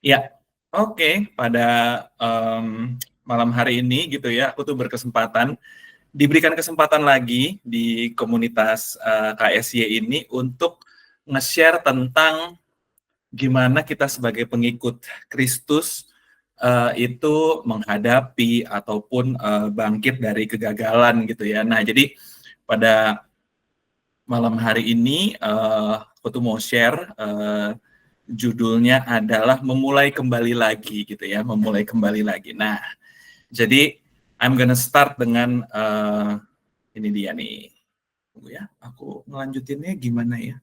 Ya, oke. Pada malam hari ini gitu ya, aku tuh diberikan kesempatan lagi di komunitas KSY ini untuk nge-share tentang gimana kita sebagai pengikut Kristus itu menghadapi ataupun bangkit dari kegagalan gitu ya. Nah, jadi pada malam hari ini aku tuh mau share judulnya adalah memulai kembali lagi gitu ya, memulai kembali lagi. Nah, jadi I'm gonna start dengan ini dia nih. Tunggu ya, aku ngelanjutinnya gimana ya?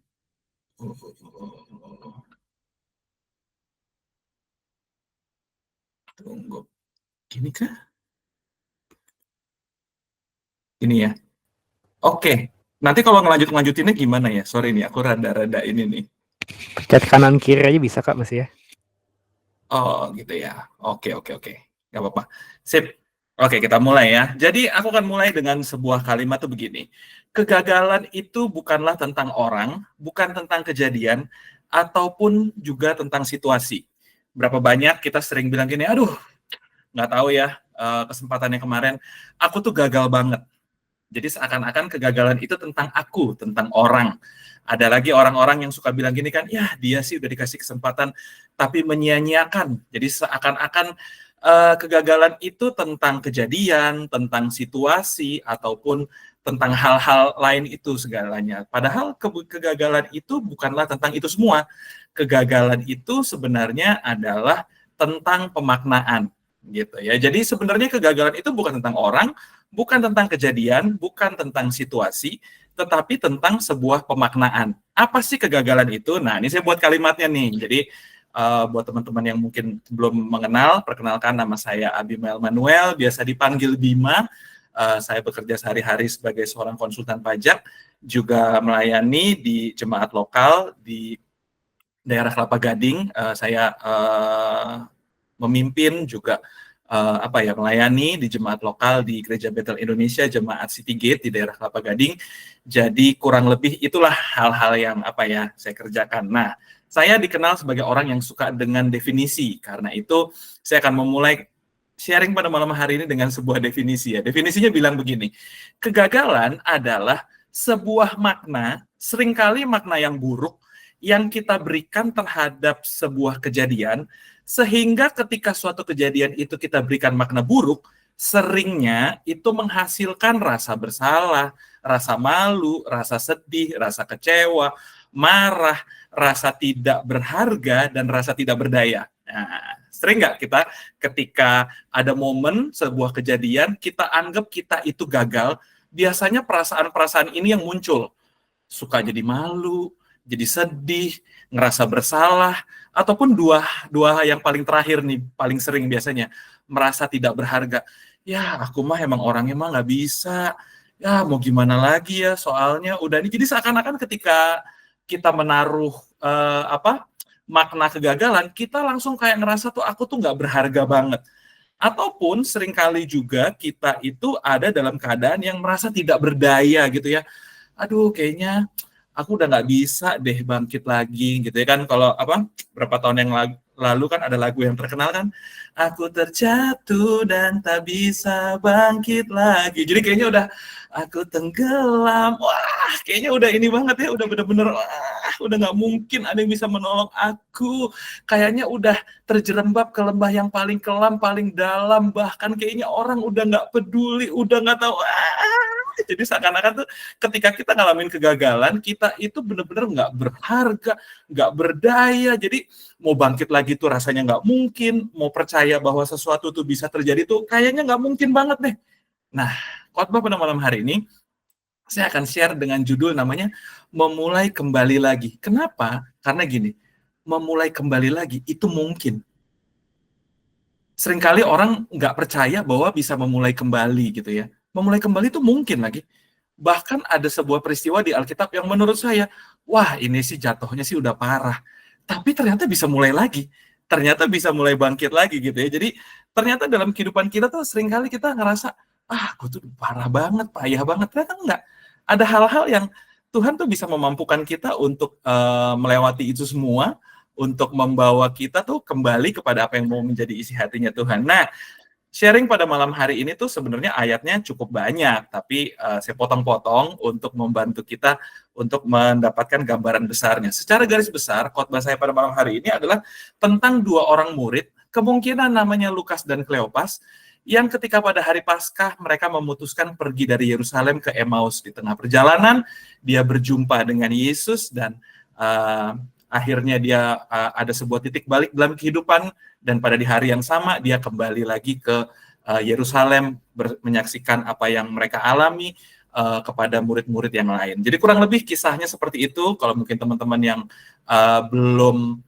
Tunggu. Gini kah? Ini ya. Oke. Nanti kalau ngelanjutinnya gimana ya? Sorry nih, aku rada-rada ini nih. Pencet kanan kiri aja bisa Kak Mas ya. Oh gitu ya. Oke. Gak apa-apa. Sip. Oke, kita mulai ya. Jadi aku akan mulai dengan sebuah kalimat tuh begini. Kegagalan itu bukanlah tentang orang, bukan tentang kejadian, ataupun juga tentang situasi. Berapa banyak kita sering bilang gini, aduh nggak tahu ya, kesempatannya kemarin, aku tuh gagal banget. Jadi seakan-akan kegagalan itu tentang aku, tentang orang. Ada lagi orang-orang yang suka bilang gini kan, ya dia sih udah dikasih kesempatan, tapi menyia-nyiakan. Jadi seakan-akan kegagalan itu tentang kejadian, tentang situasi, ataupun tentang hal-hal lain itu segalanya. Padahal kegagalan itu bukanlah tentang itu semua. Kegagalan itu sebenarnya adalah tentang pemaknaan gitu ya. Jadi sebenarnya kegagalan itu bukan tentang orang, bukan tentang kejadian, bukan tentang situasi, tetapi tentang sebuah pemaknaan. Apa sih kegagalan itu? Nah, ini saya buat kalimatnya nih. Jadi, buat teman-teman yang mungkin belum mengenal, perkenalkan nama saya Abimael Manuel, biasa dipanggil Bima. Saya bekerja sehari-hari sebagai seorang konsultan pajak, juga melayani di jemaat lokal di daerah Kelapa Gading. Saya memimpin juga melayani di jemaat lokal di Gereja Bethel Indonesia, Jemaat City Gate di daerah Kelapa Gading. Jadi kurang lebih itulah hal-hal yang saya kerjakan. Nah, saya dikenal sebagai orang yang suka dengan definisi. Karena itu saya akan memulai sharing pada malam hari ini dengan sebuah definisi ya. Definisinya bilang begini, kegagalan adalah sebuah makna, seringkali makna yang buruk, yang kita berikan terhadap sebuah kejadian, sehingga ketika suatu kejadian itu kita berikan makna buruk, seringnya itu menghasilkan rasa bersalah, rasa malu, rasa sedih, rasa kecewa, marah, rasa tidak berharga, dan rasa tidak berdaya. Nah, sering nggak kita ketika ada momen sebuah kejadian, kita anggap kita itu gagal, biasanya perasaan-perasaan ini yang muncul. Suka jadi malu, jadi sedih, ngerasa bersalah, ataupun dua yang paling terakhir nih, paling sering biasanya, merasa tidak berharga. Ya, aku mah emang orangnya mah nggak bisa. Ya, mau gimana lagi ya, soalnya udah ini. Jadi seakan-akan ketika kita menaruh makna kegagalan, kita langsung kayak ngerasa tuh aku tuh nggak berharga banget. Ataupun seringkali juga kita itu ada dalam keadaan yang merasa tidak berdaya gitu ya. Aduh, kayaknya aku udah nggak bisa deh bangkit lagi gitu ya kan. Kalau berapa tahun yang lalu kan ada lagu yang terkenal kan, aku terjatuh dan tak bisa bangkit lagi. Jadi kayaknya udah aku tenggelam, wah kayaknya udah ini banget ya, udah bener-bener wah udah nggak mungkin ada yang bisa menolong aku, kayaknya udah terjerembab ke lembah yang paling kelam, paling dalam, bahkan kayaknya orang udah nggak peduli, udah nggak tahu. Jadi seakan-akan tuh ketika kita ngalamin kegagalan, kita itu benar-benar nggak berharga, nggak berdaya. Jadi mau bangkit lagi tuh rasanya nggak mungkin, mau percaya bahwa sesuatu tuh bisa terjadi tuh kayaknya nggak mungkin banget deh. Nah, khotbah pada malam hari ini, saya akan share dengan judul namanya Memulai Kembali Lagi. Kenapa? Karena gini, memulai kembali lagi itu mungkin. Seringkali orang nggak percaya bahwa bisa memulai kembali gitu ya. Memulai kembali itu mungkin lagi. Bahkan ada sebuah peristiwa di Alkitab yang menurut saya, wah ini sih jatuhnya sih udah parah. Tapi ternyata bisa mulai lagi. Ternyata bisa mulai bangkit lagi gitu ya. Jadi ternyata dalam kehidupan kita tuh seringkali kita ngerasa, gue tuh parah banget, payah banget. Ternyata enggak. Ada hal-hal yang Tuhan tuh bisa memampukan kita untuk melewati itu semua, untuk membawa kita tuh kembali kepada apa yang mau menjadi isi hatinya Tuhan. Nah, sharing pada malam hari ini tuh sebenarnya ayatnya cukup banyak, tapi saya potong-potong untuk membantu kita untuk mendapatkan gambaran besarnya. Secara garis besar, khotbah saya pada malam hari ini adalah tentang dua orang murid, kemungkinan namanya Lukas dan Kleopas, yang ketika pada hari Paskah mereka memutuskan pergi dari Yerusalem ke Emmaus. Di tengah perjalanan, dia berjumpa dengan Yesus dan akhirnya dia ada sebuah titik balik dalam kehidupan, dan pada di hari yang sama dia kembali lagi ke Yerusalem menyaksikan apa yang mereka alami kepada murid-murid yang lain. Jadi kurang lebih kisahnya seperti itu. Kalau mungkin teman-teman yang belum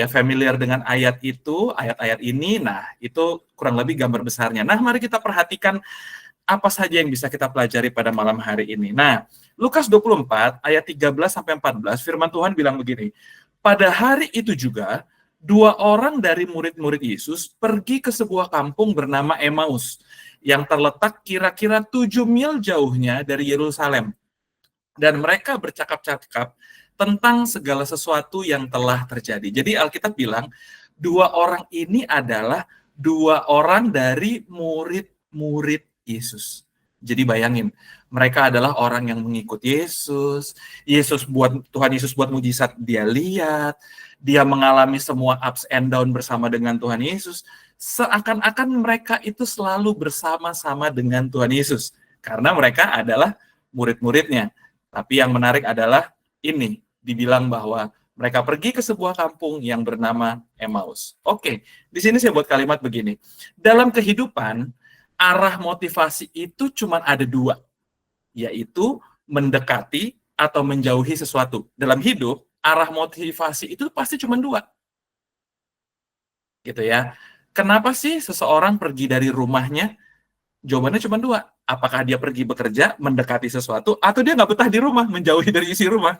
familiar dengan ayat-ayat ini, nah itu kurang lebih gambar besarnya. Nah, mari kita perhatikan apa saja yang bisa kita pelajari pada malam hari ini. Nah, Lukas 24 ayat 13 sampai 14 firman Tuhan bilang begini. Pada hari itu juga dua orang dari murid-murid Yesus pergi ke sebuah kampung bernama Emmaus yang terletak kira-kira 7 mil jauhnya dari Yerusalem. Dan mereka bercakap-cakap tentang segala sesuatu yang telah terjadi. Jadi Alkitab bilang dua orang ini adalah dua orang dari murid-murid Yesus. Jadi bayangin, mereka adalah orang yang mengikut Yesus. Tuhan Yesus buat mujizat dia lihat, dia mengalami semua ups and down bersama dengan Tuhan Yesus. Seakan-akan mereka itu selalu bersama-sama dengan Tuhan Yesus karena mereka adalah murid-muridnya. Tapi yang menarik adalah ini, dibilang bahwa mereka pergi ke sebuah kampung yang bernama Emmaus. Oke, di sini saya buat kalimat begini. Dalam kehidupan, arah motivasi itu cuma ada dua, yaitu mendekati atau menjauhi sesuatu. Dalam hidup, arah motivasi itu pasti cuma dua. Gitu ya. Kenapa sih seseorang pergi dari rumahnya? Jawabannya cuma dua. Apakah dia pergi bekerja, mendekati sesuatu, atau dia nggak betah di rumah, menjauhi dari isi rumah.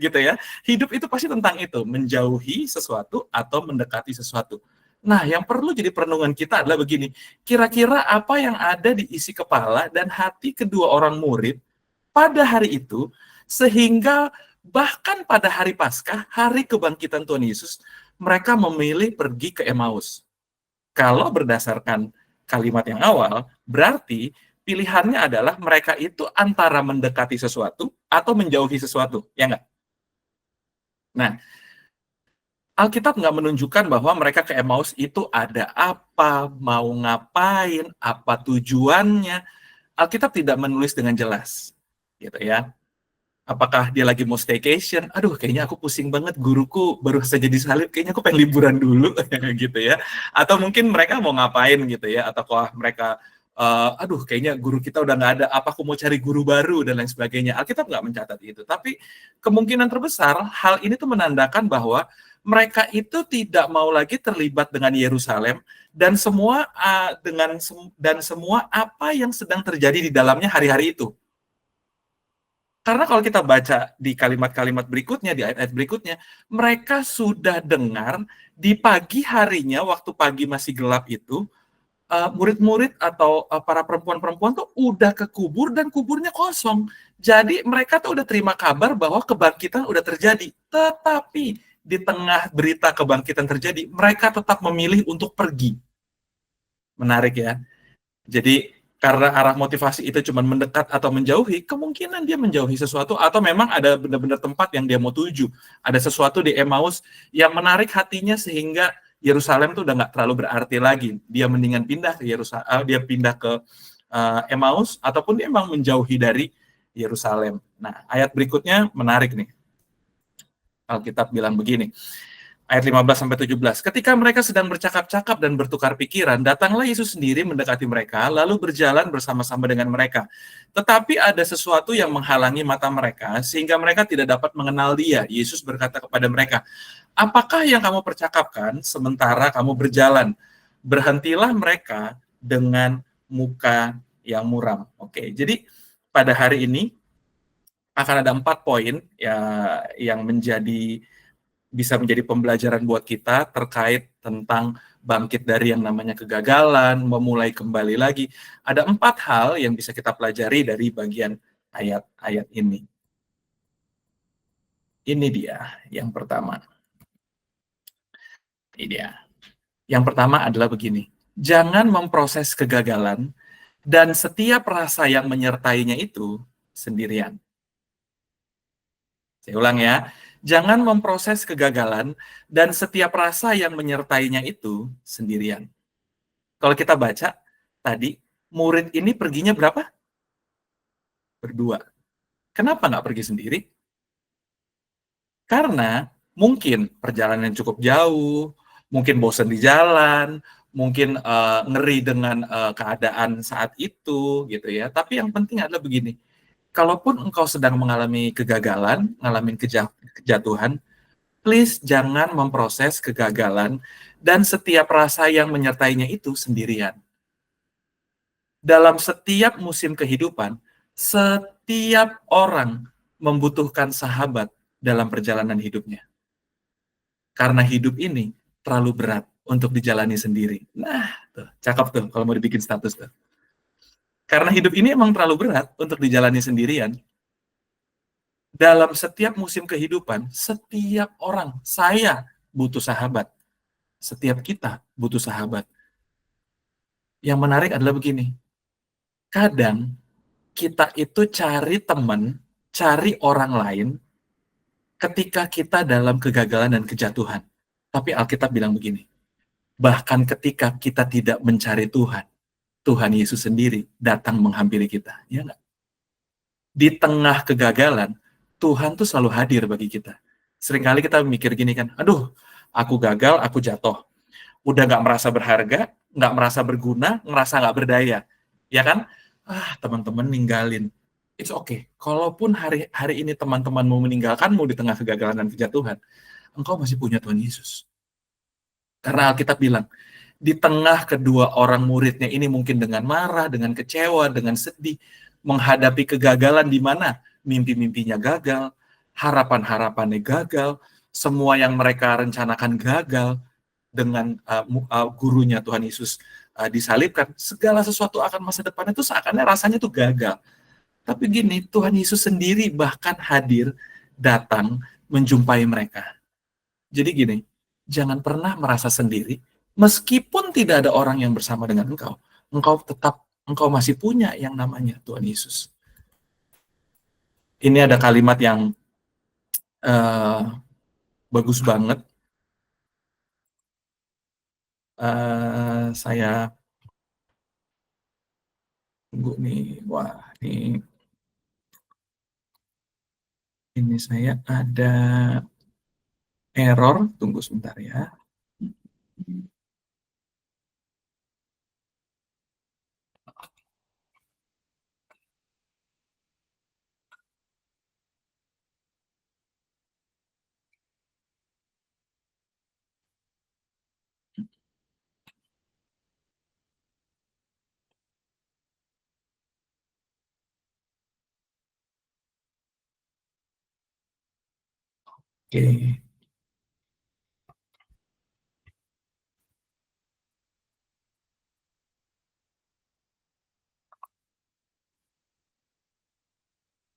Gitu ya. Hidup itu pasti tentang itu, menjauhi sesuatu atau mendekati sesuatu. Nah, yang perlu jadi perenungan kita adalah begini, kira-kira apa yang ada di isi kepala dan hati kedua orang murid pada hari itu, sehingga bahkan pada hari Paskah, hari kebangkitan Tuhan Yesus, mereka memilih pergi ke Emmaus. Kalau berdasarkan kalimat yang awal, berarti pilihannya adalah mereka itu antara mendekati sesuatu atau menjauhi sesuatu, ya nggak? Nah, Alkitab nggak menunjukkan bahwa mereka ke Emmaus itu ada apa, mau ngapain, apa tujuannya. Alkitab tidak menulis dengan jelas, gitu ya. Apakah dia lagi mau staycation? Aduh, kayaknya aku pusing banget, guruku baru saja disalib, kayaknya aku pengen liburan dulu, gitu ya. Atau mungkin mereka mau ngapain gitu ya, atau mereka, aduh kayaknya guru kita udah nggak ada, apa aku mau cari guru baru, dan lain sebagainya. Alkitab nggak mencatat itu. Tapi kemungkinan terbesar, hal ini tuh menandakan bahwa mereka itu tidak mau lagi terlibat dengan Yerusalem, dan semua semua apa yang sedang terjadi di dalamnya hari-hari itu. Karena kalau kita baca di kalimat-kalimat berikutnya, di ayat-ayat berikutnya, mereka sudah dengar di pagi harinya, waktu pagi masih gelap itu, murid-murid atau para perempuan-perempuan tuh udah ke kubur dan kuburnya kosong. Jadi mereka tuh udah terima kabar bahwa kebangkitan udah terjadi. Tetapi di tengah berita kebangkitan terjadi, mereka tetap memilih untuk pergi. Menarik ya. Jadi karena arah motivasi itu cuma mendekat atau menjauhi, kemungkinan dia menjauhi sesuatu atau memang ada benar-benar tempat yang dia mau tuju. Ada sesuatu di Emmaus yang menarik hatinya sehingga Yerusalem tuh udah nggak terlalu berarti lagi. Dia mendingan pindah ke Emmaus ataupun dia memang menjauhi dari Yerusalem. Nah, ayat berikutnya menarik nih. Alkitab bilang begini. Ayat 15-17. Ketika mereka sedang bercakap-cakap dan bertukar pikiran, datanglah Yesus sendiri mendekati mereka, lalu berjalan bersama-sama dengan mereka. Tetapi ada sesuatu yang menghalangi mata mereka, sehingga mereka tidak dapat mengenal dia. Yesus berkata kepada mereka, apakah yang kamu percakapkan sementara kamu berjalan? Berhentilah mereka dengan muka yang muram. Oke, jadi pada hari ini akan ada 4 poin ya, yang bisa menjadi pembelajaran buat kita terkait tentang bangkit dari yang namanya kegagalan, memulai kembali lagi. Ada 4 hal yang bisa kita pelajari dari bagian ayat-ayat ini. Ini dia yang pertama. Ini dia. Yang pertama adalah begini. Jangan memproses kegagalan dan setiap rasa yang menyertainya itu sendirian. Saya ulang ya. Jangan memproses kegagalan dan setiap rasa yang menyertainya itu sendirian. Kalau kita baca tadi, murid ini perginya berapa? Berdua. Kenapa nggak pergi sendiri? Karena mungkin perjalanan yang cukup jauh, mungkin bosan di jalan, mungkin ngeri dengan keadaan saat itu, gitu ya. Tapi yang penting adalah begini, kalaupun engkau sedang mengalami kegagalan, mengalami kejatuhan, please jangan memproses kegagalan dan setiap rasa yang menyertainya itu sendirian. Dalam setiap musim kehidupan, setiap orang membutuhkan sahabat dalam perjalanan hidupnya. Karena hidup ini terlalu berat untuk dijalani sendiri. Nah, tuh, cakep tuh kalau mau dibikin status tuh. Karena hidup ini emang terlalu berat untuk dijalani sendirian. Dalam setiap musim kehidupan, setiap orang, saya butuh sahabat. Setiap kita butuh sahabat. Yang menarik adalah begini, kadang kita itu cari teman, cari orang lain ketika kita dalam kegagalan dan kejatuhan. Tapi Alkitab bilang begini, bahkan ketika kita tidak mencari Tuhan, Tuhan Yesus sendiri datang menghampiri kita. Ya nggak? Di tengah kegagalan, Tuhan tuh selalu hadir bagi kita. Seringkali kita mikir gini kan, aduh, aku gagal, aku jatuh. Udah nggak merasa berharga, nggak merasa berguna, ngerasa nggak berdaya. Ya kan? Teman-teman ninggalin. It's okay. Kalaupun hari ini teman-temanmu meninggalkanmu di tengah kegagalan dan kejatuhan, engkau masih punya Tuhan Yesus. Karena Alkitab bilang, di tengah kedua orang muridnya ini mungkin dengan marah, dengan kecewa, dengan sedih, menghadapi kegagalan di mana mimpi-mimpinya gagal, harapan-harapannya gagal, semua yang mereka rencanakan gagal, dengan gurunya Tuhan Yesus disalibkan, segala sesuatu akan masa depan itu seakan rasanya tuh gagal. Tapi gini, Tuhan Yesus sendiri bahkan hadir, datang, menjumpai mereka. Jadi gini, jangan pernah merasa sendiri, meskipun tidak ada orang yang bersama dengan engkau masih punya yang namanya Tuhan Yesus. Ini ada kalimat yang bagus banget. Saya tunggu nih, wah ini saya ada error, tunggu sebentar ya. Oke.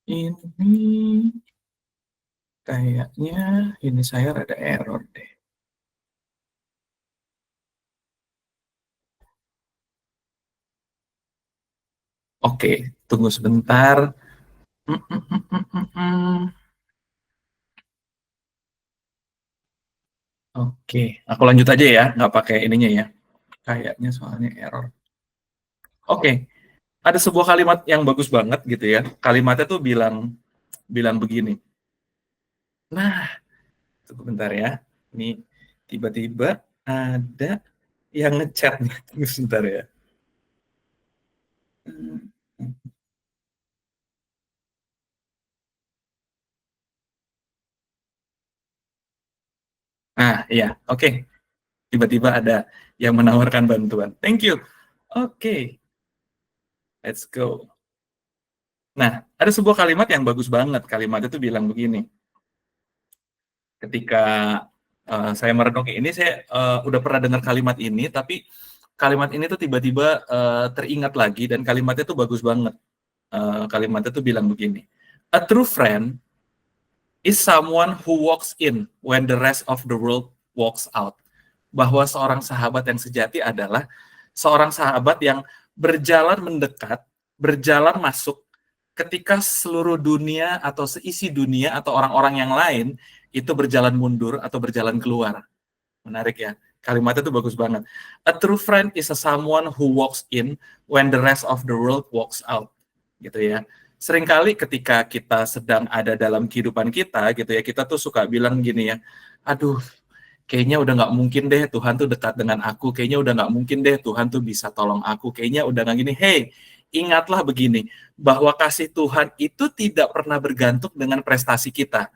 Ini kayaknya ini saya ada error deh. Oke, tunggu sebentar. Oke, aku lanjut aja ya, nggak pakai ininya ya. Kayaknya soalnya error. Oke, ada sebuah kalimat yang bagus banget gitu ya. Kalimatnya tuh bilang begini. Nah, tunggu bentar ya. Ini tiba-tiba ada yang ngechat nih. Tunggu sebentar ya. Nah, iya, oke. Tiba-tiba ada yang menawarkan bantuan. Thank you. Oke, let's go. Nah, ada sebuah kalimat yang bagus banget. Kalimat itu bilang begini. Ketika saya merenungi ini, saya udah pernah dengar kalimat ini, tapi kalimat ini tuh tiba-tiba teringat lagi, dan kalimatnya tuh bagus banget. Kalimatnya tuh bilang begini. A true friend is someone who walks in when the rest of the world walks out. bahwa seorang sahabat yang sejati adalah seorang sahabat yang berjalan mendekat, berjalan masuk ketika seluruh dunia atau seisi dunia atau orang-orang yang lain itu berjalan mundur atau berjalan keluar. Menarik ya. Kalimatnya itu bagus banget. A true friend is a someone who walks in when the rest of the world walks out. Gitu ya. Seringkali ketika kita sedang ada dalam kehidupan kita gitu ya, kita tuh suka bilang gini ya, aduh, kayaknya udah nggak mungkin deh Tuhan tuh dekat dengan aku, kayaknya udah nggak mungkin deh Tuhan tuh bisa tolong aku, kayaknya udah nggak gini. Hey, ingatlah begini, bahwa kasih Tuhan itu tidak pernah bergantung dengan prestasi kita.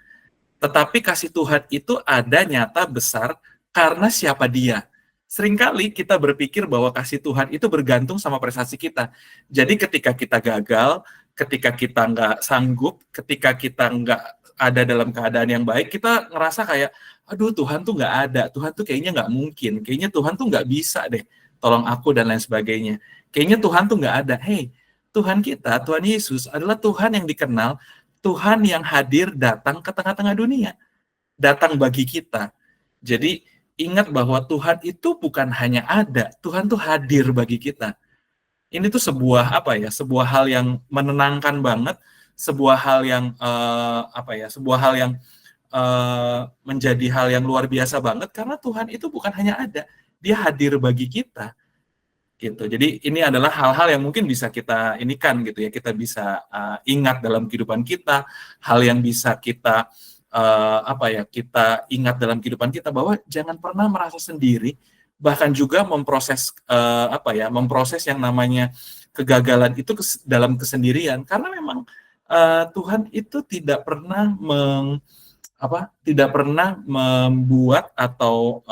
Tetapi kasih Tuhan itu ada nyata besar karena siapa dia. Seringkali kita berpikir bahwa kasih Tuhan itu bergantung sama prestasi kita. Jadi ketika kita gagal, ketika kita nggak sanggup, ketika kita nggak ada dalam keadaan yang baik, kita ngerasa kayak, aduh Tuhan tuh nggak ada, Tuhan tuh kayaknya nggak mungkin, kayaknya Tuhan tuh nggak bisa deh, tolong aku dan lain sebagainya. Kayaknya Tuhan tuh nggak ada. Hey, Tuhan kita, Tuhan Yesus adalah Tuhan yang dikenal, Tuhan yang hadir datang ke tengah-tengah dunia, datang bagi kita. Jadi ingat bahwa Tuhan itu bukan hanya ada, Tuhan tuh hadir bagi kita. Ini tuh sebuah apa ya? Sebuah hal yang menenangkan banget, sebuah hal yang apa ya? Sebuah hal yang menjadi hal yang luar biasa banget karena Tuhan itu bukan hanya ada, Dia hadir bagi kita. Gitu. Jadi ini adalah hal-hal yang mungkin bisa kita inikan gitu ya, kita bisa ingat dalam kehidupan kita, hal yang bisa kita apa ya, kita ingat dalam kehidupan kita bahwa jangan pernah merasa sendiri, bahkan juga memproses apa ya, memproses yang namanya kegagalan itu dalam kesendirian, karena memang Tuhan itu tidak pernah tidak pernah membuat atau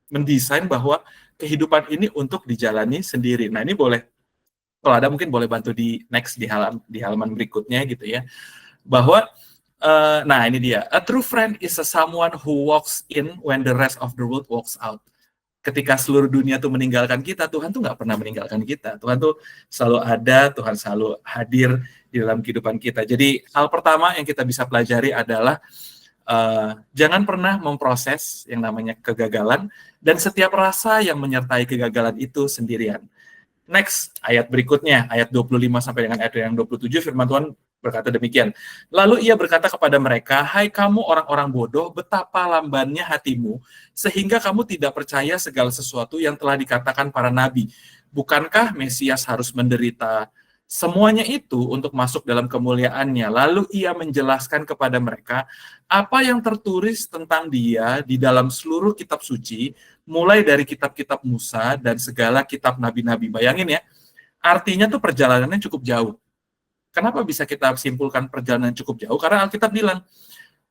mendesain bahwa kehidupan ini untuk dijalani sendiri. Nah, ini boleh, kalau ada mungkin boleh bantu di next di halaman berikutnya gitu ya. Bahwa nah ini dia. A true friend is a someone who walks in when the rest of the world walks out. Ketika seluruh dunia tuh meninggalkan kita, Tuhan tuh nggak pernah meninggalkan kita. Tuhan tuh selalu ada, Tuhan selalu hadir di dalam kehidupan kita. Jadi hal pertama yang kita bisa pelajari adalah jangan pernah memproses yang namanya kegagalan dan setiap rasa yang menyertai kegagalan itu sendirian. Next, ayat berikutnya, ayat 25 sampai dengan ayat yang 27, firman Tuhan berkata demikian. Lalu ia berkata kepada mereka, hai kamu orang-orang bodoh, betapa lambannya hatimu, sehingga kamu tidak percaya segala sesuatu yang telah dikatakan para nabi. Bukankah Mesias harus menderita semuanya itu untuk masuk dalam kemuliaannya? Lalu ia menjelaskan kepada mereka apa yang tertulis tentang dia di dalam seluruh kitab suci, mulai dari kitab-kitab Musa dan segala kitab nabi-nabi. Bayangin ya, artinya tuh perjalanannya cukup jauh. Kenapa bisa kita simpulkan perjalanan cukup jauh? Karena Alkitab bilang,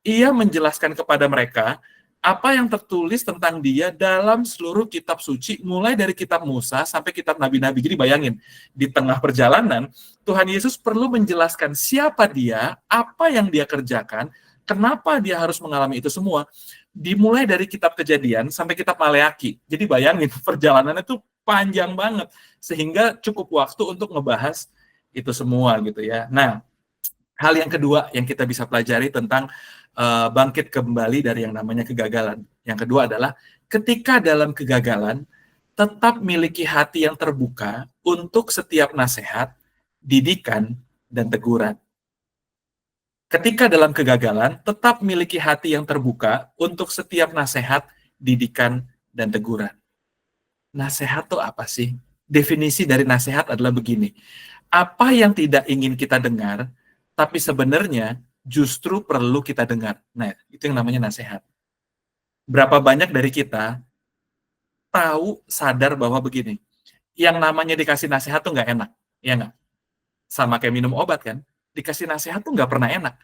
ia menjelaskan kepada mereka apa yang tertulis tentang dia dalam seluruh kitab suci, mulai dari kitab Musa sampai kitab nabi-nabi. Jadi bayangin, di tengah perjalanan, Tuhan Yesus perlu menjelaskan siapa dia, apa yang dia kerjakan, kenapa dia harus mengalami itu semua. Dimulai dari kitab Kejadian sampai kitab Maleaki. Jadi bayangin, perjalanannya itu panjang banget, sehingga cukup waktu untuk ngebahas itu semua gitu ya. Nah, hal yang kedua yang kita bisa pelajari tentang bangkit kembali dari yang namanya kegagalan. Yang kedua adalah ketika dalam kegagalan, tetap miliki hati yang terbuka untuk setiap nasihat, didikan, dan teguran. Ketika dalam kegagalan, tetap miliki hati yang terbuka untuk setiap nasihat, didikan, dan teguran. Nasihat itu apa sih? Definisi dari nasihat adalah begini. Apa yang tidak ingin kita dengar, tapi sebenarnya justru perlu kita dengar. Nah, itu yang namanya nasihat. Berapa banyak dari kita tahu, sadar bahwa begini, yang namanya dikasih nasihat tuh nggak enak, ya nggak? Sama kayak minum obat kan, dikasih nasihat tuh nggak pernah enak.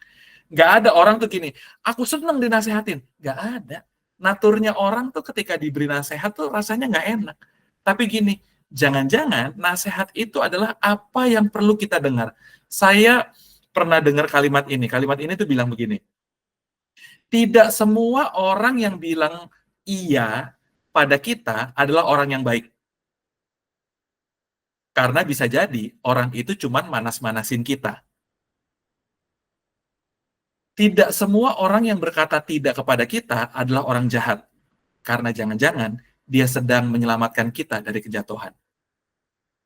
Nggak ada orang tuh gini, aku seneng dinasehatin. Nggak ada. Naturnya orang tuh ketika diberi nasihat tuh rasanya nggak enak. Tapi gini, jangan-jangan nasihat itu adalah apa yang perlu kita dengar. Saya pernah dengar kalimat ini tuh bilang begini, tidak semua orang yang bilang iya pada kita adalah orang yang baik. Karena bisa jadi orang itu cuma manas-manasin kita. Tidak semua orang yang berkata tidak kepada kita adalah orang jahat. Karena jangan-jangan dia sedang menyelamatkan kita dari kejatuhan.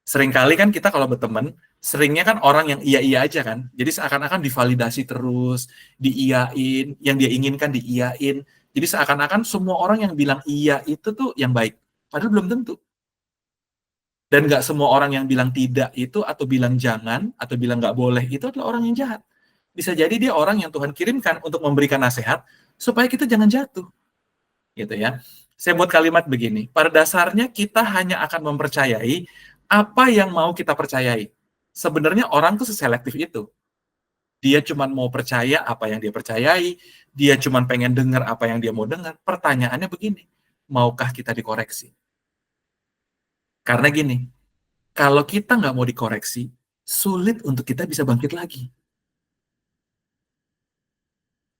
Seringkali kan kita kalau berteman, seringnya kan orang yang iya-iya aja kan. Jadi seakan-akan divalidasi terus, diiyain, yang dia inginkan diiyain. Jadi seakan-akan semua orang yang bilang iya itu tuh yang baik. Padahal belum tentu. Dan nggak semua orang yang bilang tidak itu, atau bilang jangan, atau bilang nggak boleh, itu adalah orang yang jahat. Bisa jadi dia orang yang Tuhan kirimkan untuk memberikan nasihat, supaya kita jangan jatuh. Gitu ya. Saya buat kalimat begini, pada dasarnya kita hanya akan mempercayai apa yang mau kita percayai. Sebenarnya orang tuh seselektif itu. Dia cuma mau percaya apa yang dia percayai, dia cuma pengen dengar apa yang dia mau dengar. Pertanyaannya begini, maukah kita dikoreksi? Karena gini, kalau kita nggak mau dikoreksi, sulit untuk kita bisa bangkit lagi.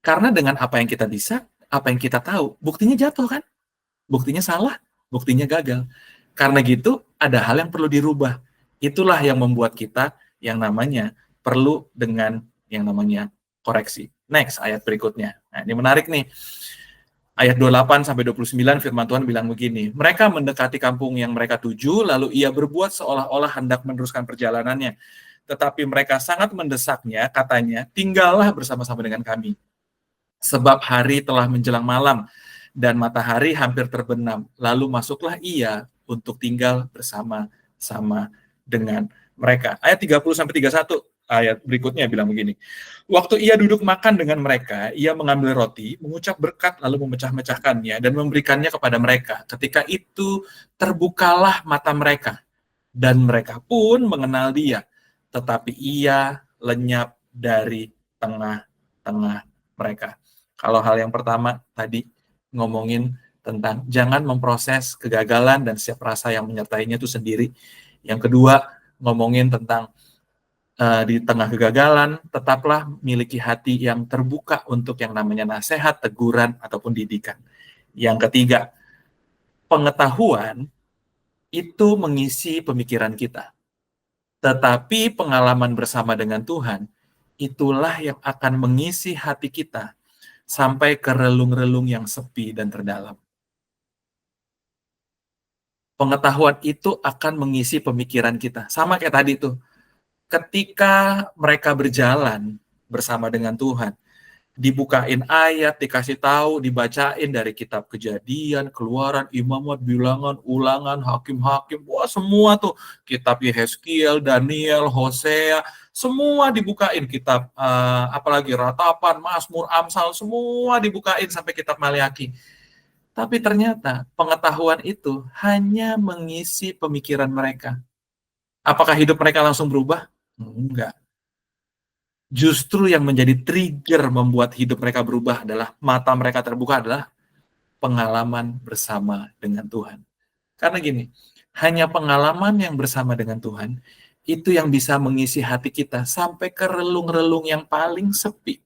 Karena dengan apa yang kita bisa, apa yang kita tahu, buktinya jatuh kan? Buktinya salah, buktinya gagal. Karena gitu, ada hal yang perlu dirubah. Itulah yang membuat kita yang namanya perlu dengan yang namanya koreksi. Next, ayat berikutnya. Nah, ini menarik nih. Ayat 28-29 firman Tuhan bilang begini, mereka mendekati kampung yang mereka tuju, lalu ia berbuat seolah-olah hendak meneruskan perjalanannya. Tetapi mereka sangat mendesaknya, katanya, tinggallah bersama-sama dengan kami. Sebab hari telah menjelang malam, dan matahari hampir terbenam. Lalu masuklah ia untuk tinggal bersama-sama dengan mereka. Ayat 30-31, ayat berikutnya bilang begini. Waktu ia duduk makan dengan mereka, ia mengambil roti, mengucap berkat, lalu memecah-mecahkannya, dan memberikannya kepada mereka. Ketika itu terbukalah mata mereka, dan mereka pun mengenal dia. Tetapi ia lenyap dari tengah-tengah mereka. Kalau hal yang pertama tadi, ngomongin tentang jangan memproses kegagalan dan setiap rasa yang menyertainya itu sendiri. Yang kedua, ngomongin tentang di tengah kegagalan, tetaplah miliki hati yang terbuka untuk yang namanya nasihat, teguran, ataupun didikan. Yang ketiga, pengetahuan itu mengisi pemikiran kita. Tetapi pengalaman bersama dengan Tuhan, itulah yang akan mengisi hati kita sampai ke relung-relung yang sepi dan terdalam. Pengetahuan itu akan mengisi pemikiran kita. Sama kayak tadi tuh, ketika mereka berjalan bersama dengan Tuhan, dibukain ayat, dikasih tahu, dibacain dari kitab Kejadian, Keluaran, Imamat, Bilangan, Ulangan, Hakim-Hakim, wah semua tuh, kitab Yehezkiel, Daniel, Hosea, semua dibukain, kitab apalagi Ratapan, Mazmur, Amsal, semua dibukain sampai kitab Maliaki. Tapi ternyata pengetahuan itu hanya mengisi pemikiran mereka. Apakah hidup mereka langsung berubah? Enggak. Justru yang menjadi trigger membuat hidup mereka berubah adalah mata mereka terbuka adalah pengalaman bersama dengan Tuhan. Karena gini, hanya pengalaman yang bersama dengan Tuhan itu yang bisa mengisi hati kita sampai ke relung-relung yang paling sepi,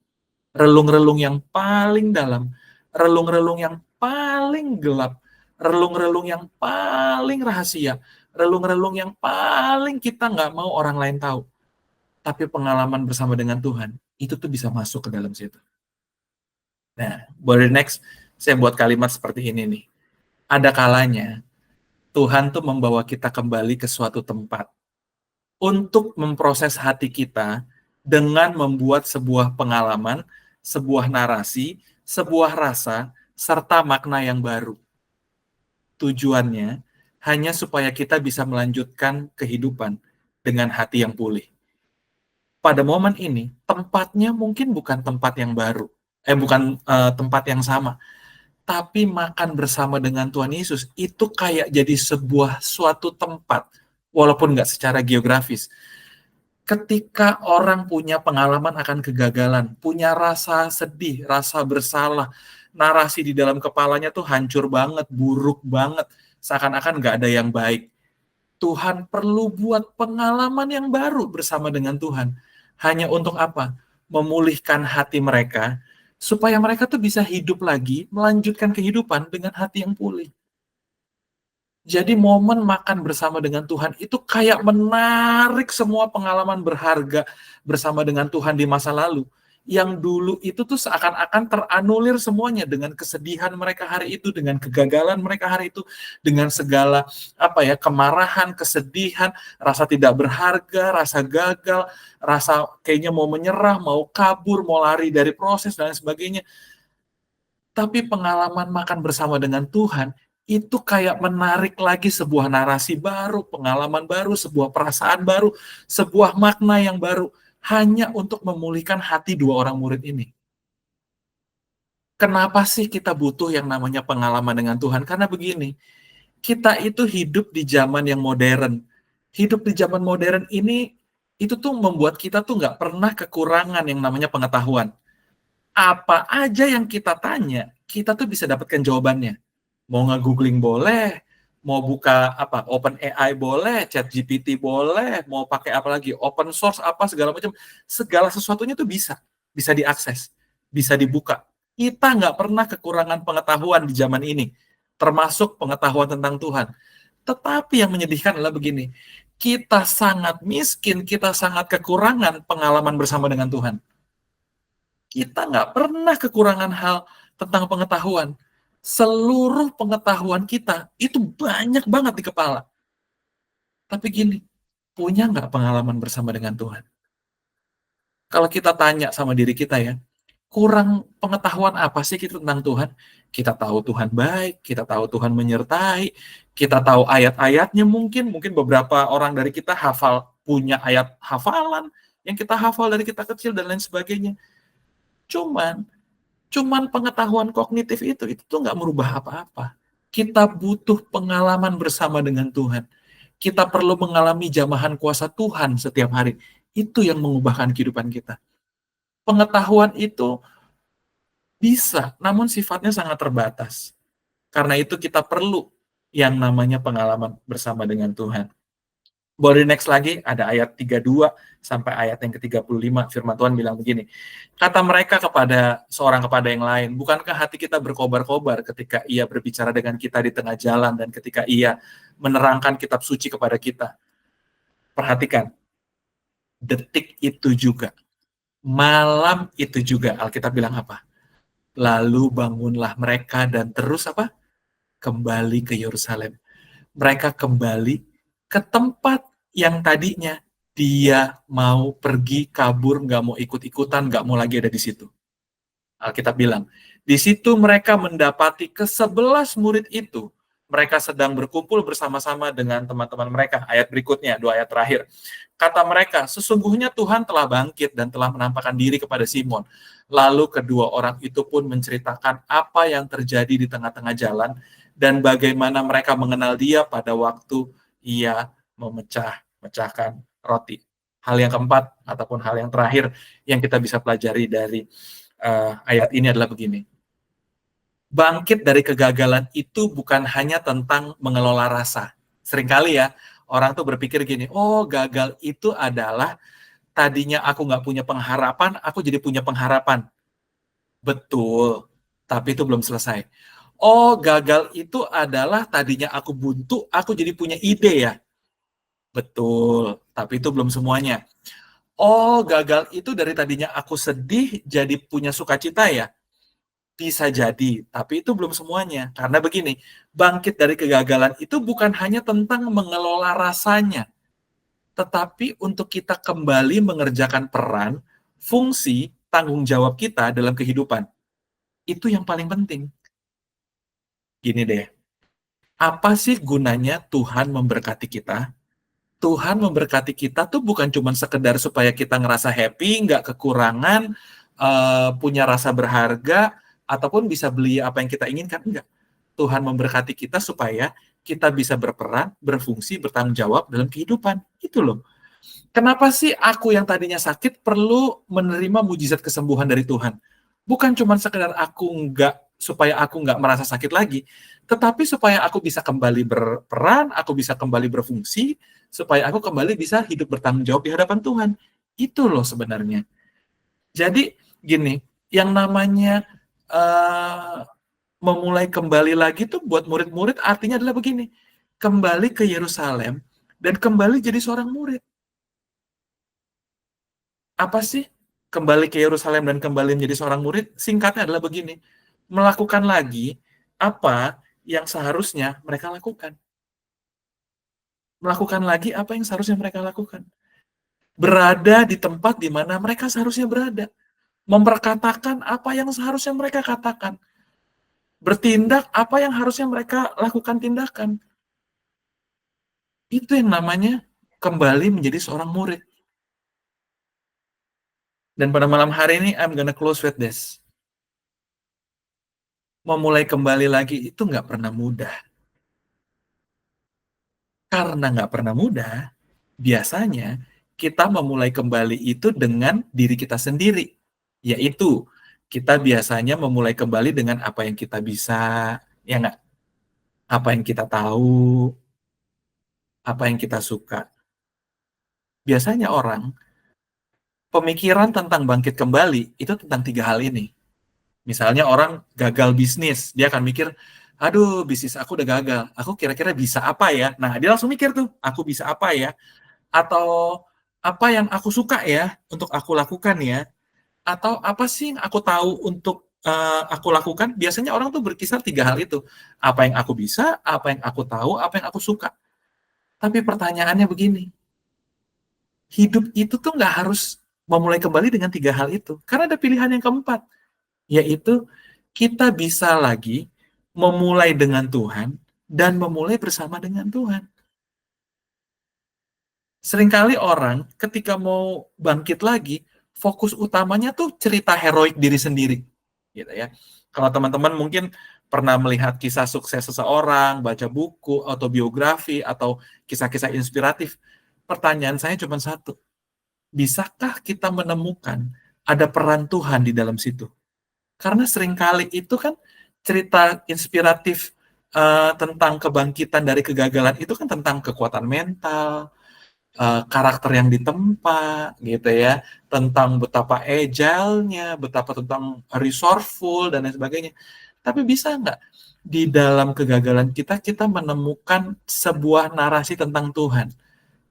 relung-relung yang paling dalam, relung-relung yang paling gelap, relung-relung yang paling rahasia, relung-relung yang paling kita nggak mau orang lain tahu. Tapi pengalaman bersama dengan Tuhan, itu tuh bisa masuk ke dalam situ. Nah, boleh next, saya buat kalimat seperti ini nih. Ada kalanya, Tuhan tuh membawa kita kembali ke suatu tempat untuk memproses hati kita dengan membuat sebuah pengalaman, sebuah narasi, sebuah rasa, serta makna yang baru. Tujuannya hanya supaya kita bisa melanjutkan kehidupan dengan hati yang pulih. Pada momen ini, tempatnya mungkin bukan tempat yang baru, bukan tempat yang sama, tapi makan bersama dengan Tuhan Yesus itu kayak jadi sebuah suatu tempat, walaupun nggak secara geografis. Ketika orang punya pengalaman akan kegagalan, punya rasa sedih, rasa bersalah, narasi di dalam kepalanya tuh hancur banget, buruk banget, seakan-akan nggak ada yang baik. Tuhan perlu buat pengalaman yang baru bersama dengan Tuhan. Hanya untuk apa? Memulihkan hati mereka, supaya mereka tuh bisa hidup lagi, melanjutkan kehidupan dengan hati yang pulih. Jadi momen makan bersama dengan Tuhan itu kayak menarik semua pengalaman berharga bersama dengan Tuhan di masa lalu, yang dulu itu tuh seakan-akan teranulir semuanya dengan kesedihan mereka hari itu, dengan kegagalan mereka hari itu, dengan segala kemarahan, kesedihan, rasa tidak berharga, rasa gagal, rasa kayaknya mau menyerah, mau kabur, mau lari dari proses dan lain sebagainya. Tapi pengalaman makan bersama dengan Tuhan itu kayak menarik lagi sebuah narasi baru, pengalaman baru, sebuah perasaan baru, sebuah makna yang baru, hanya untuk memulihkan hati dua orang murid ini. Kenapa sih kita butuh yang namanya pengalaman dengan Tuhan? Karena begini, kita itu hidup di zaman yang modern. Hidup di zaman modern ini, itu tuh membuat kita tuh nggak pernah kekurangan yang namanya pengetahuan. Apa aja yang kita tanya, kita tuh bisa dapatkan jawabannya. Mau nge-googling boleh, mau buka Open AI boleh, Chat GPT boleh, mau pakai apa lagi, open source segala macam, segala sesuatunya tuh bisa diakses, bisa dibuka. Kita nggak pernah kekurangan pengetahuan di zaman ini, termasuk pengetahuan tentang Tuhan. Tetapi yang menyedihkan adalah begini, kita sangat miskin, kita sangat kekurangan pengalaman bersama dengan Tuhan. Kita nggak pernah kekurangan hal tentang pengetahuan. Seluruh pengetahuan kita itu banyak banget di kepala. Tapi gini, punya nggak pengalaman bersama dengan Tuhan? Kalau kita tanya sama diri kita ya, kurang pengetahuan apa sih kita tentang Tuhan? Kita tahu Tuhan baik, kita tahu Tuhan menyertai, kita tahu ayat-ayatnya mungkin beberapa orang dari kita punya ayat hafalan yang kita hafal dari kita kecil dan lain sebagainya. Cuman pengetahuan kognitif itu tuh nggak merubah apa-apa. Kita butuh pengalaman bersama dengan Tuhan. Kita perlu mengalami jamahan kuasa Tuhan setiap hari. Itu yang mengubahkan kehidupan kita. Pengetahuan itu bisa, namun sifatnya sangat terbatas. Karena itu kita perlu yang namanya pengalaman bersama dengan Tuhan. Boleh next lagi, ada ayat 32 sampai ayat yang ke-35, firman Tuhan bilang begini, kata mereka seorang kepada yang lain, bukankah hati kita berkobar-kobar ketika ia berbicara dengan kita di tengah jalan dan ketika ia menerangkan kitab suci kepada kita? Perhatikan, detik itu juga, malam itu juga, Alkitab bilang apa? Lalu bangunlah mereka dan terus kembali ke Yerusalem. Mereka kembali ke tempat yang tadinya dia mau pergi, kabur, nggak mau ikut-ikutan, nggak mau lagi ada di situ. Alkitab bilang, di situ mereka mendapati ke-11 murid itu, mereka sedang berkumpul bersama-sama dengan teman-teman mereka. Ayat berikutnya, 2 ayat terakhir. Kata mereka, sesungguhnya Tuhan telah bangkit dan telah menampakkan diri kepada Simon. Lalu kedua orang itu pun menceritakan apa yang terjadi di tengah-tengah jalan dan bagaimana mereka mengenal dia pada waktu ia memecahkan roti. Hal yang keempat ataupun hal yang terakhir yang kita bisa pelajari dari ayat ini adalah begini. Bangkit dari kegagalan itu bukan hanya tentang mengelola rasa. Seringkali ya, orang tuh berpikir gini, oh gagal itu adalah tadinya aku nggak punya pengharapan, aku jadi punya pengharapan. Betul, tapi itu belum selesai. Oh, gagal itu adalah tadinya aku buntu, aku jadi punya ide ya. Betul, tapi itu belum semuanya. Oh, gagal itu dari tadinya aku sedih jadi punya sukacita ya. Bisa jadi, tapi itu belum semuanya. Karena begini, bangkit dari kegagalan itu bukan hanya tentang mengelola rasanya, tetapi untuk kita kembali mengerjakan peran, fungsi, tanggung jawab kita dalam kehidupan. Itu yang paling penting. Gini deh, apa sih gunanya Tuhan memberkati kita? Tuhan memberkati kita tuh bukan cuma sekedar supaya kita ngerasa happy, nggak kekurangan, punya rasa berharga, ataupun bisa beli apa yang kita inginkan. Enggak. Tuhan memberkati kita supaya kita bisa berperan, berfungsi, bertanggung jawab dalam kehidupan. Itu loh. Kenapa sih aku yang tadinya sakit perlu menerima mujizat kesembuhan dari Tuhan? Bukan cuma sekedar supaya aku nggak merasa sakit lagi, tetapi supaya aku bisa kembali berperan, aku bisa kembali berfungsi, supaya aku kembali bisa hidup bertanggung jawab di hadapan Tuhan. Itu loh sebenarnya. Jadi gini, yang namanya memulai kembali lagi tuh buat murid-murid artinya adalah begini, kembali ke Yerusalem dan kembali jadi seorang murid. Apa sih kembali ke Yerusalem dan kembali menjadi seorang murid, singkatnya adalah begini, melakukan lagi apa yang seharusnya mereka lakukan. Melakukan lagi apa yang seharusnya mereka lakukan. Berada di tempat di mana mereka seharusnya berada. Memperkatakan apa yang seharusnya mereka katakan. Bertindak apa yang harusnya mereka lakukan tindakan. Itu yang namanya kembali menjadi seorang murid. Dan pada malam hari ini, I'm gonna close with this. Memulai kembali lagi itu nggak pernah mudah. Karena nggak pernah mudah, biasanya kita memulai kembali itu dengan diri kita sendiri. Yaitu, kita biasanya memulai kembali dengan apa yang kita bisa, ya nggak? Apa yang kita tahu, apa yang kita suka. Biasanya orang, pemikiran tentang bangkit kembali, itu tentang 3 hal ini. Misalnya orang gagal bisnis, dia akan mikir, aduh bisnis aku udah gagal, aku kira-kira bisa apa ya? Nah, dia langsung mikir tuh, aku bisa apa ya? Atau apa yang aku suka ya untuk aku lakukan ya? Atau apa sih yang aku tahu untuk aku lakukan? Biasanya orang tuh berkisar 3 hal itu. Apa yang aku bisa, apa yang aku tahu, apa yang aku suka. Tapi pertanyaannya begini, hidup itu tuh nggak harus memulai kembali dengan 3 hal itu. Karena ada pilihan yang keempat, yaitu kita bisa lagi memulai dengan Tuhan dan memulai bersama dengan Tuhan. Seringkali orang ketika mau bangkit lagi, fokus utamanya tuh cerita heroik diri sendiri, gitu ya. Kalau teman-teman mungkin pernah melihat kisah sukses seseorang, baca buku, autobiografi, atau kisah-kisah inspiratif, pertanyaan saya cuma satu, bisakah kita menemukan ada peran Tuhan di dalam situ? Karena seringkali itu kan cerita inspiratif tentang kebangkitan dari kegagalan itu kan tentang kekuatan mental, karakter yang ditempa gitu ya, tentang betapa agile-nya, betapa tentang resourceful dan lain sebagainya. Tapi bisa nggak di dalam kegagalan kita, kita menemukan sebuah narasi tentang Tuhan.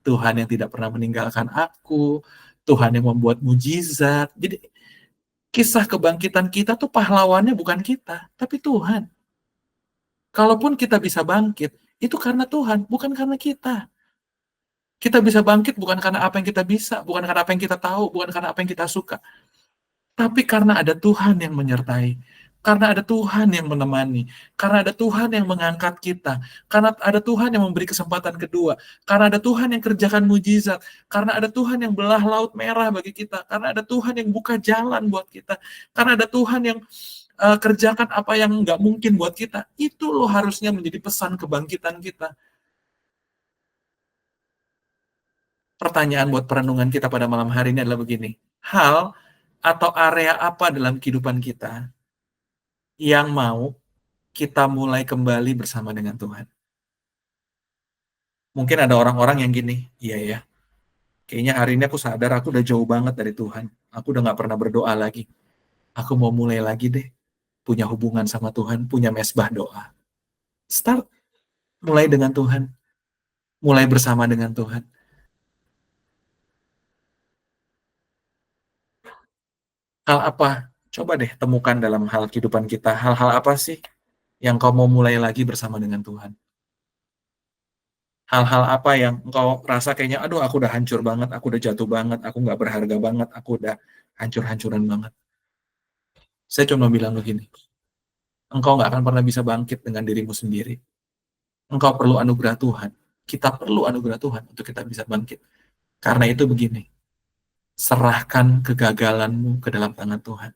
Tuhan yang tidak pernah meninggalkan aku, Tuhan yang membuat mujizat. Jadi kisah kebangkitan kita tuh pahlawannya bukan kita, tapi Tuhan. Kalaupun kita bisa bangkit, itu karena Tuhan, bukan karena kita. Kita bisa bangkit bukan karena apa yang kita bisa, bukan karena apa yang kita tahu, bukan karena apa yang kita suka. Tapi karena ada Tuhan yang menyertai. Karena ada Tuhan yang menemani. Karena ada Tuhan yang mengangkat kita. Karena ada Tuhan yang memberi kesempatan kedua. Karena ada Tuhan yang kerjakan mujizat. Karena ada Tuhan yang belah laut merah bagi kita. Karena ada Tuhan yang buka jalan buat kita. Karena ada Tuhan yang kerjakan apa yang nggak mungkin buat kita. Itu loh harusnya menjadi pesan kebangkitan kita. Pertanyaan buat perenungan kita pada malam hari ini adalah begini. Hal atau area apa dalam kehidupan kita yang mau kita mulai kembali bersama dengan Tuhan? Mungkin ada orang-orang yang gini, iya ya, kayaknya hari ini aku sadar aku udah jauh banget dari Tuhan. Aku udah gak pernah berdoa lagi. Aku mau mulai lagi deh, punya hubungan sama Tuhan, punya mesbah doa. Start, mulai dengan Tuhan, mulai bersama dengan Tuhan. Hal apa? Coba deh temukan dalam hal kehidupan kita. Hal-hal apa sih yang kau mau mulai lagi bersama dengan Tuhan? Hal-hal apa yang engkau rasa kayaknya, aduh aku udah hancur banget, aku udah jatuh banget, aku nggak berharga banget, aku udah hancur-hancuran banget. Saya cuma bilang begini, engkau nggak akan pernah bisa bangkit dengan dirimu sendiri. Engkau perlu anugerah Tuhan. Kita perlu anugerah Tuhan untuk kita bisa bangkit. Karena itu begini, serahkan kegagalanmu ke dalam tangan Tuhan.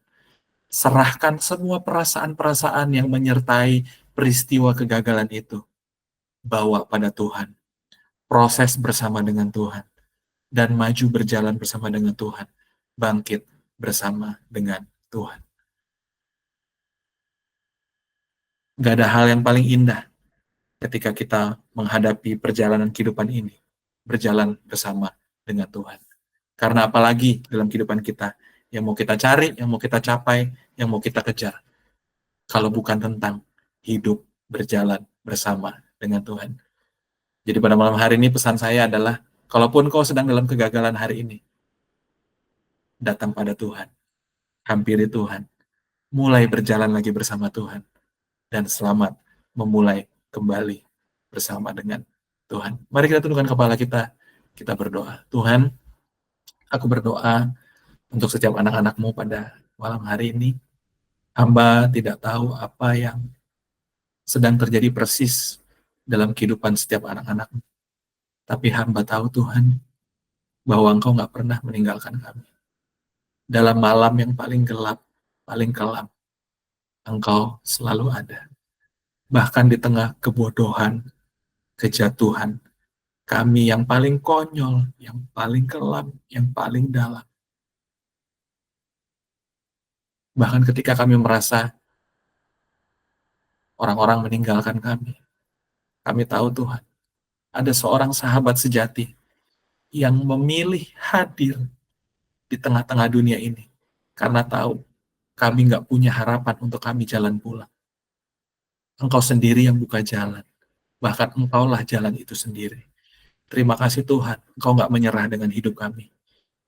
Serahkan semua perasaan-perasaan yang menyertai peristiwa kegagalan itu. Bawa pada Tuhan. Proses bersama dengan Tuhan. Dan maju berjalan bersama dengan Tuhan. Bangkit bersama dengan Tuhan. Gak ada hal yang paling indah ketika kita menghadapi perjalanan kehidupan ini. Berjalan bersama dengan Tuhan. Karena apalagi dalam kehidupan kita, yang mau kita cari, yang mau kita capai, yang mau kita kejar. Kalau bukan tentang hidup berjalan bersama dengan Tuhan. Jadi pada malam hari ini pesan saya adalah, kalaupun kau sedang dalam kegagalan hari ini, datang pada Tuhan, hampiri Tuhan, mulai berjalan lagi bersama Tuhan, dan selamat memulai kembali bersama dengan Tuhan. Mari kita tundukkan kepala kita berdoa. Tuhan, aku berdoa untuk setiap anak-anak-Mu pada malam hari ini. Hamba tidak tahu apa yang sedang terjadi persis dalam kehidupan setiap anak-anak-Mu. Tapi hamba tahu Tuhan, bahwa Engkau nggak pernah meninggalkan kami. Dalam malam yang paling gelap, paling kelam, Engkau selalu ada. Bahkan di tengah kebodohan, kejatuhan, kami yang paling konyol, yang paling kelam, yang paling dalam. Bahkan ketika kami merasa orang-orang meninggalkan kami tahu Tuhan, ada seorang sahabat sejati yang memilih hadir di tengah-tengah dunia ini, karena tahu kami nggak punya harapan untuk kami jalan pulang. Engkau sendiri yang buka jalan, bahkan Engkaulah jalan itu sendiri. Terima kasih Tuhan, Engkau nggak menyerah dengan hidup kami.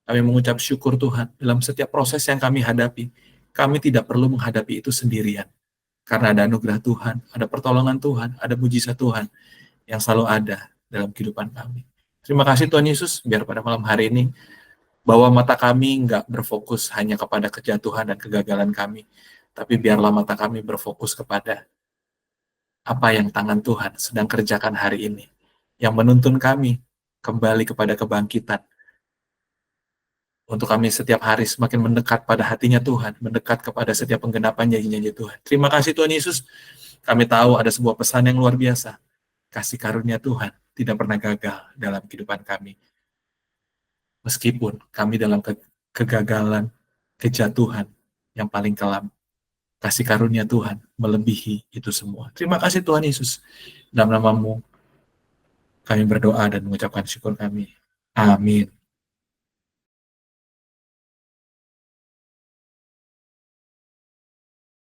Kami mengucap syukur Tuhan, dalam setiap proses yang kami hadapi, kami tidak perlu menghadapi itu sendirian. Karena ada anugerah Tuhan, ada pertolongan Tuhan, ada mujizat Tuhan yang selalu ada dalam kehidupan kami. Terima kasih Tuhan Yesus, biar pada malam hari ini, bahwa mata kami nggak berfokus hanya kepada kejatuhan dan kegagalan kami, tapi biarlah mata kami berfokus kepada apa yang tangan Tuhan sedang kerjakan hari ini, yang menuntun kami kembali kepada kebangkitan, untuk kami setiap hari semakin mendekat pada hatinya Tuhan, mendekat kepada setiap penggenapan janji-janji Tuhan. Terima kasih Tuhan Yesus, kami tahu ada sebuah pesan yang luar biasa, kasih karunia Tuhan tidak pernah gagal dalam kehidupan kami. Meskipun kami dalam kegagalan, kejatuhan yang paling kelam, kasih karunia Tuhan melebihi itu semua. Terima kasih Tuhan Yesus, dalam nama-Mu kami berdoa dan mengucapkan syukur kami. Amin.